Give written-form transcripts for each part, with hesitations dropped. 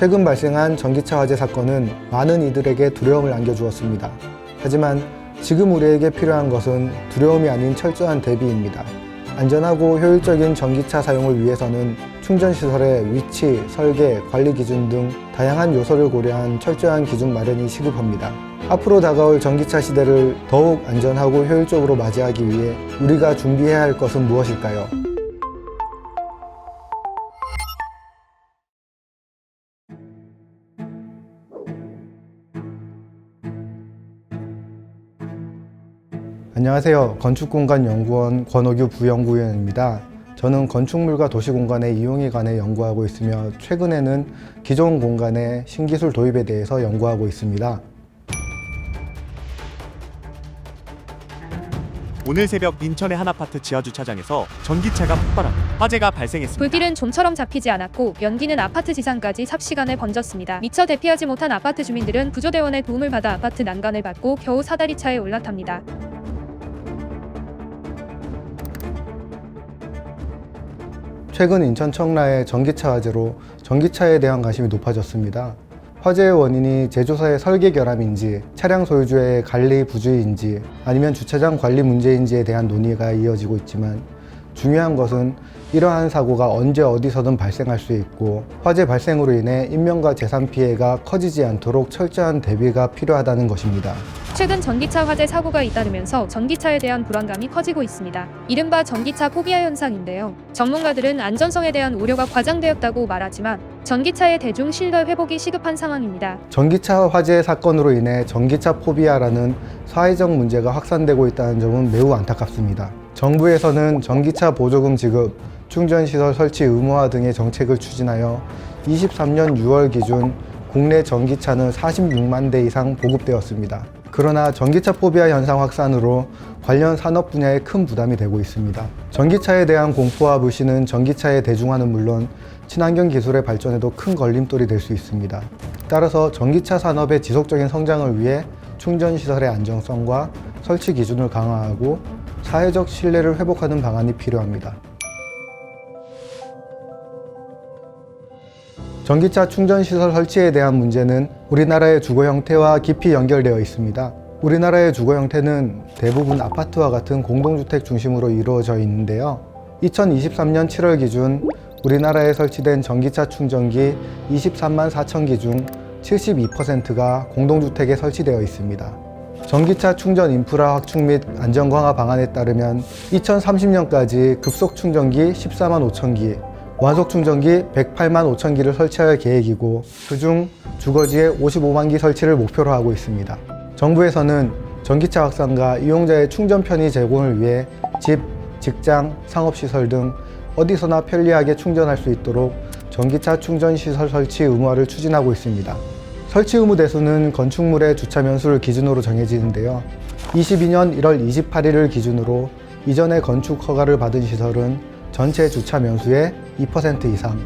최근 발생한 전기차 화재 사건은 많은 이들에게 두려움을 안겨주었습니다. 하지만 지금 우리에게 필요한 것은 두려움이 아닌 철저한 대비입니다. 안전하고 효율적인 전기차 사용을 위해서는 충전시설의 위치, 설계, 관리 기준 등 다양한 요소를 고려한 철저한 기준 마련이 시급합니다. 앞으로 다가올 전기차 시대를 더욱 안전하고 효율적으로 맞이하기 위해 우리가 준비해야 할 것은 무엇일까요? 안녕하세요. 건축공간연구원 권옥유 부연구위원입니다. 저는 건축물과 도시공간의 이용에 관해 연구하고 있으며 최근에는 기존 공간의 신기술 도입에 대해서 연구하고 있습니다. 오늘 새벽 인천의 한 아파트 지하주차장에서 전기차가 폭발한 화재가 발생했습니다. 불길은 좀처럼 잡히지 않았고 연기는 아파트 지상까지 삽시간에 번졌습니다. 미처 대피하지 못한 아파트 주민들은 구조대원의 도움을 받아 아파트 난간을 밟고 겨우 사다리차에 올라탑니다. 최근 인천 청라의 전기차 화재로 전기차에 대한 관심이 높아졌습니다. 화재의 원인이 제조사의 설계 결함인지, 차량 소유주의 관리 부주의인지, 아니면 주차장 관리 문제인지에 대한 논의가 이어지고 있지만 중요한 것은 이러한 사고가 언제 어디서든 발생할 수 있고 화재 발생으로 인해 인명과 재산 피해가 커지지 않도록 철저한 대비가 필요하다는 것입니다. 최근 전기차 화재 사고가 잇따르면서 전기차에 대한 불안감이 커지고 있습니다. 이른바 전기차 포비아 현상인데요. 전문가들은 안전성에 대한 우려가 과장되었다고 말하지만 전기차의 대중 신뢰 회복이 시급한 상황입니다. 전기차 화재 사건으로 인해 전기차 포비아라는 사회적 문제가 확산되고 있다는 점은 매우 안타깝습니다. 정부에서는 전기차 보조금 지급, 충전시설 설치 의무화 등의 정책을 추진하여 23년 6월 기준 국내 전기차는 46만 대 이상 보급되었습니다. 그러나 전기차 포비아 현상 확산으로 관련 산업 분야에 큰 부담이 되고 있습니다. 전기차에 대한 공포와 불신은 전기차의 대중화는 물론 친환경 기술의 발전에도 큰 걸림돌이 될 수 있습니다. 따라서 전기차 산업의 지속적인 성장을 위해 충전시설의 안정성과 설치 기준을 강화하고 사회적 신뢰를 회복하는 방안이 필요합니다. 전기차 충전시설 설치에 대한 문제는 우리나라의 주거 형태와 깊이 연결되어 있습니다. 우리나라의 주거 형태는 대부분 아파트와 같은 공동주택 중심으로 이루어져 있는데요. 2023년 7월 기준 우리나라에 설치된 전기차 충전기 23만 4천 기 중 72%가 공동주택에 설치되어 있습니다. 전기차 충전 인프라 확충 및 안전 강화 방안에 따르면 2030년까지 급속 충전기 14만 5천 기, 완속 충전기 108만 5천 기를 설치할 계획이고 그중 주거지에 55만 기 설치를 목표로 하고 있습니다. 정부에서는 전기차 확산과 이용자의 충전 편의 제공을 위해 집, 직장, 상업시설 등 어디서나 편리하게 충전할 수 있도록 전기차 충전시설 설치 의무화를 추진하고 있습니다. 설치 의무 대수는 건축물의 주차 면수를 기준으로 정해지는데요. 22년 1월 28일을 기준으로 이전에 건축 허가를 받은 시설은 전체 주차 면수의 2% 이상,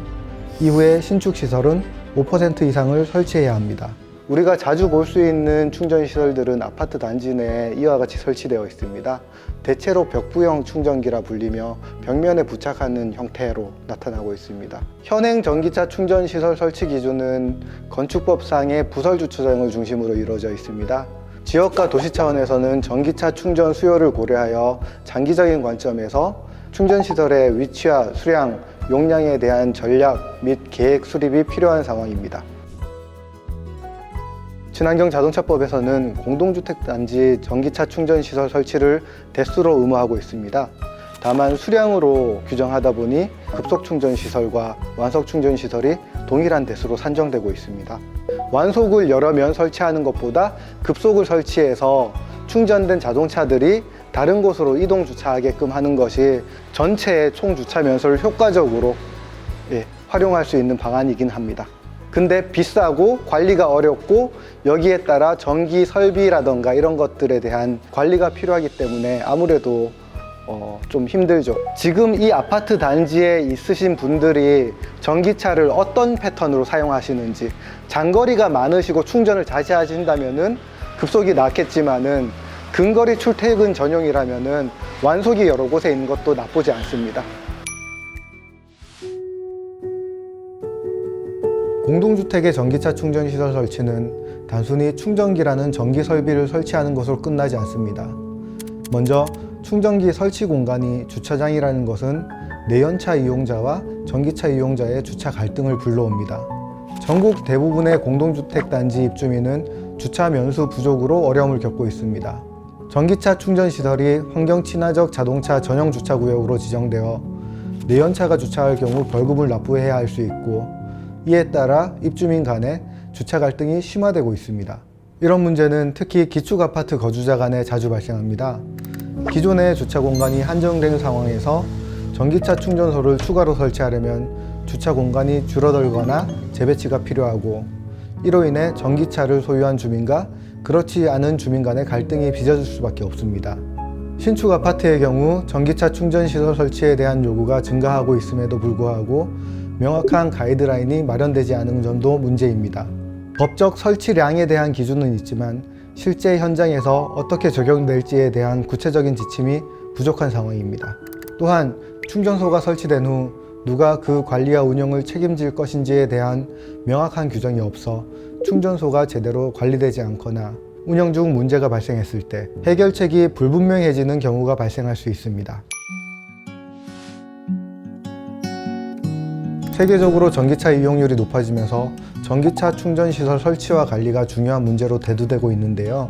이후에 신축 시설은 5% 이상을 설치해야 합니다. 우리가 자주 볼 수 있는 충전시설들은 아파트 단지 내에 이와 같이 설치되어 있습니다. 대체로 벽부형 충전기라 불리며 벽면에 부착하는 형태로 나타나고 있습니다. 현행 전기차 충전시설 설치 기준은 건축법상의 부설주차장을 중심으로 이루어져 있습니다. 지역과 도시 차원에서는 전기차 충전 수요를 고려하여 장기적인 관점에서 충전시설의 위치와 수량, 용량에 대한 전략 및 계획 수립이 필요한 상황입니다. 친환경 자동차법에서는 공동주택 단지 전기차 충전시설 설치를 대수로 의무하고 있습니다. 다만 수량으로 규정하다 보니 급속 충전시설과 완속 충전시설이 동일한 대수로 산정되고 있습니다. 완속을 여러 면 설치하는 것보다 급속을 설치해서 충전된 자동차들이 다른 곳으로 이동 주차하게끔 하는 것이 전체의 총 주차 면수를 효과적으로 활용할 수 있는 방안이긴 합니다. 근데 비싸고 관리가 어렵고 여기에 따라 전기 설비라던가 이런 것들에 대한 관리가 필요하기 때문에 아무래도 좀 힘들죠. 지금 이 아파트 단지에 있으신 분들이 전기차를 어떤 패턴으로 사용하시는지, 장거리가 많으시고 충전을 자주 하신다면은 급속이 낫겠지만은 근거리 출퇴근 전용이라면은 완속이 여러 곳에 있는 것도 나쁘지 않습니다. 공동주택의 전기차 충전시설 설치는 단순히 충전기라는 전기 설비를 설치하는 것으로 끝나지 않습니다. 먼저 충전기 설치 공간이 주차장이라는 것은 내연차 이용자와 전기차 이용자의 주차 갈등을 불러옵니다. 전국 대부분의 공동주택 단지 입주민은 주차 면수 부족으로 어려움을 겪고 있습니다. 전기차 충전시설이 환경 친화적 자동차 전용 주차구역으로 지정되어 내연차가 주차할 경우 벌금을 납부해야 할 수 있고, 이에 따라 입주민 간의 주차 갈등이 심화되고 있습니다. 이런 문제는 특히 기축 아파트 거주자 간에 자주 발생합니다. 기존의 주차 공간이 한정된 상황에서 전기차 충전소를 추가로 설치하려면 주차 공간이 줄어들거나 재배치가 필요하고, 이로 인해 전기차를 소유한 주민과 그렇지 않은 주민 간의 갈등이 빚어질 수밖에 없습니다. 신축 아파트의 경우 전기차 충전시설 설치에 대한 요구가 증가하고 있음에도 불구하고 명확한 가이드라인이 마련되지 않은 점도 문제입니다. 법적 설치량에 대한 기준은 있지만 실제 현장에서 어떻게 적용될지에 대한 구체적인 지침이 부족한 상황입니다. 또한 충전소가 설치된 후 누가 그 관리와 운영을 책임질 것인지에 대한 명확한 규정이 없어 충전소가 제대로 관리되지 않거나 운영 중 문제가 발생했을 때 해결책이 불분명해지는 경우가 발생할 수 있습니다. 세계적으로 전기차 이용률이 높아지면서 전기차 충전시설 설치와 관리가 중요한 문제로 대두되고 있는데요.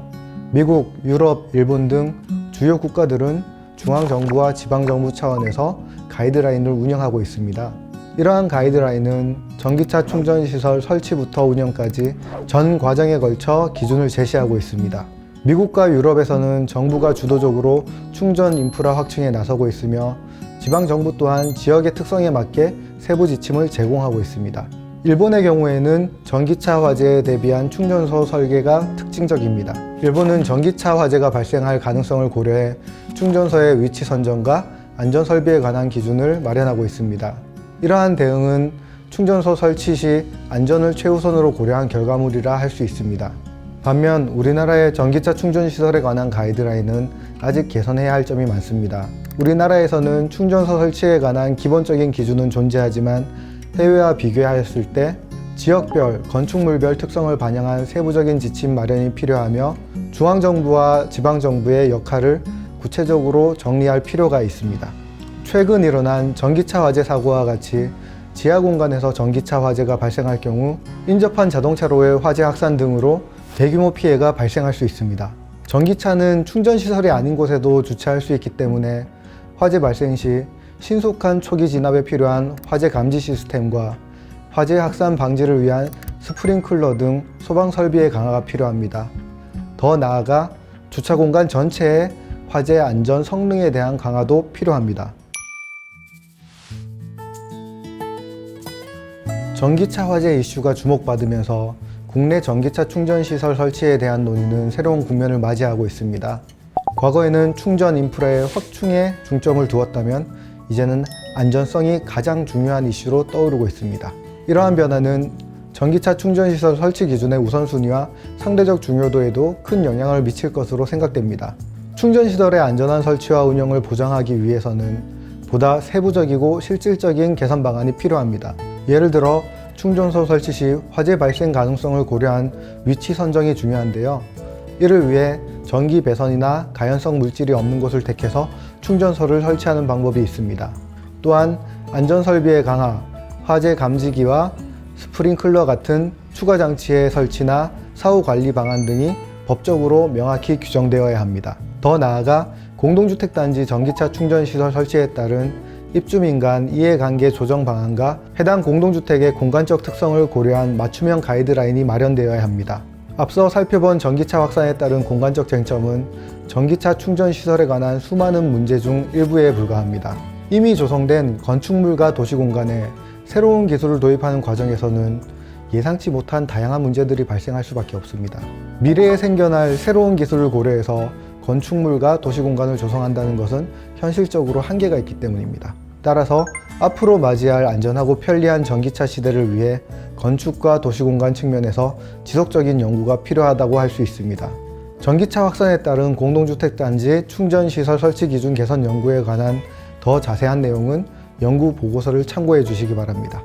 미국, 유럽, 일본 등 주요 국가들은 중앙정부와 지방정부 차원에서 가이드라인을 운영하고 있습니다. 이러한 가이드라인은 전기차 충전시설 설치부터 운영까지 전 과정에 걸쳐 기준을 제시하고 있습니다. 미국과 유럽에서는 정부가 주도적으로 충전 인프라 확충에 나서고 있으며 지방정부 또한 지역의 특성에 맞게 세부 지침을 제공하고 있습니다. 일본의 경우에는 전기차 화재에 대비한 충전소 설계가 특징적입니다. 일본은 전기차 화재가 발생할 가능성을 고려해 충전소의 위치 선정과 안전 설비에 관한 기준을 마련하고 있습니다. 이러한 대응은 충전소 설치 시 안전을 최우선으로 고려한 결과물이라 할 수 있습니다. 반면 우리나라의 전기차 충전시설에 관한 가이드라인은 아직 개선해야 할 점이 많습니다. 우리나라에서는 충전소 설치에 관한 기본적인 기준은 존재하지만 해외와 비교하였을 때 지역별, 건축물별 특성을 반영한 세부적인 지침 마련이 필요하며 중앙정부와 지방정부의 역할을 구체적으로 정리할 필요가 있습니다. 최근 일어난 전기차 화재 사고와 같이 지하 공간에서 전기차 화재가 발생할 경우 인접한 자동차로의 화재 확산 등으로 대규모 피해가 발생할 수 있습니다. 전기차는 충전시설이 아닌 곳에도 주차할 수 있기 때문에 화재 발생 시 신속한 초기 진압에 필요한 화재 감지 시스템과 화재 확산 방지를 위한 스프링클러 등 소방 설비의 강화가 필요합니다. 더 나아가 주차 공간 전체의 화재 안전 성능에 대한 강화도 필요합니다. 전기차 화재 이슈가 주목받으면서 국내 전기차 충전시설 설치에 대한 논의는 새로운 국면을 맞이하고 있습니다. 과거에는 충전 인프라의 확충에 중점을 두었다면 이제는 안전성이 가장 중요한 이슈로 떠오르고 있습니다. 이러한 변화는 전기차 충전시설 설치 기준의 우선순위와 상대적 중요도에도 큰 영향을 미칠 것으로 생각됩니다. 충전시설의 안전한 설치와 운영을 보장하기 위해서는 보다 세부적이고 실질적인 개선 방안이 필요합니다. 예를 들어 충전소 설치 시 화재 발생 가능성을 고려한 위치 선정이 중요한데요. 이를 위해 전기 배선이나 가연성 물질이 없는 곳을 택해서 충전소를 설치하는 방법이 있습니다. 또한 안전설비의 강화, 화재 감지기와 스프링클러 같은 추가 장치의 설치나 사후 관리 방안 등이 법적으로 명확히 규정되어야 합니다. 더 나아가 공동주택단지 전기차 충전시설 설치에 따른 입주민 간 이해관계 조정 방안과 해당 공동주택의 공간적 특성을 고려한 맞춤형 가이드라인이 마련되어야 합니다. 앞서 살펴본 전기차 확산에 따른 공간적 쟁점은 전기차 충전시설에 관한 수많은 문제 중 일부에 불과합니다. 이미 조성된 건축물과 도시공간에 새로운 기술을 도입하는 과정에서는 예상치 못한 다양한 문제들이 발생할 수밖에 없습니다. 미래에 생겨날 새로운 기술을 고려해서 건축물과 도시공간을 조성한다는 것은 현실적으로 한계가 있기 때문입니다. 따라서 앞으로 맞이할 안전하고 편리한 전기차 시대를 위해 건축과 도시공간 측면에서 지속적인 연구가 필요하다고 할 수 있습니다. 전기차 확산에 따른 공동주택단지 충전시설 설치 기준 개선 연구에 관한 더 자세한 내용은 연구 보고서를 참고해 주시기 바랍니다.